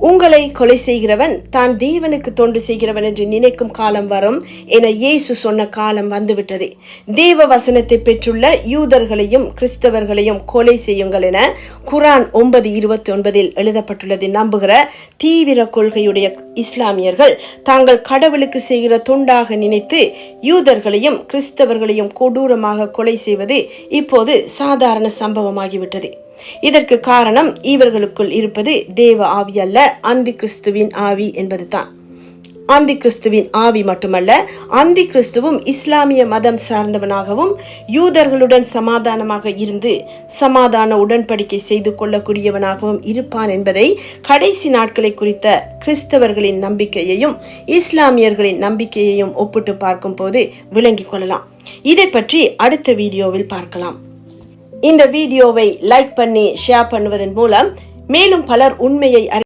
உங்களை கொலை செய்கிறவன் தான் தேவனுக்கு தொண்டு செய்கிறவன் என்று நினைக்கும் காலம் வரும் என இயேசு சொன்ன காலம் வந்துவிட்டது. தேவ வசனத்தை பெற்றுள்ள யூதர்களையும் கிறிஸ்தவர்களையும் கொலை செய்யுங்கள் என குரான் 9:29 எழுதப்பட்டுள்ளதை நம்புகிற தீவிர கொள்கையுடைய இஸ்லாமியர்கள் தாங்கள் கடவுளுக்கு செய்கிற தொண்டாக நினைத்து யூதர்களையும் கிறிஸ்தவர்களையும் கொடூரமாக கொலை செய்வது இப்போது சாதாரண சம்பவமாகிவிட்டது. இதற்கு காரணம் இவர்களுக்குள் இருப்பது தேவ ஆவி அல்ல, அந்தி கிறிஸ்துவின் ஆவி என்பதுதான். அந்தி கிறிஸ்துவின் ஆவி மட்டுமல்ல, அந்தி கிறிஸ்துவும் இஸ்லாமிய மதம் சார்ந்தவனாகவும் யூதர்களுடன் சமாதானமாக இருந்து சமாதான உடன்படிக்கை செய்து கொள்ளக்கூடியவனாகவும் இருப்பான் என்பதை கடைசி நாட்களை குறித்த கிறிஸ்தவர்களின் நம்பிக்கையையும் இஸ்லாமியர்களின் நம்பிக்கையையும் ஒப்பிட்டு பார்க்கும் போது விளங்கிக் கொள்ளலாம். இதை பற்றி அடுத்த வீடியோவில் பார்க்கலாம். இந்த வீடியோவை லைக் பண்ணி ஷேர் பண்ணுவதன் மூலம் மேலும் பலர் உண்மையை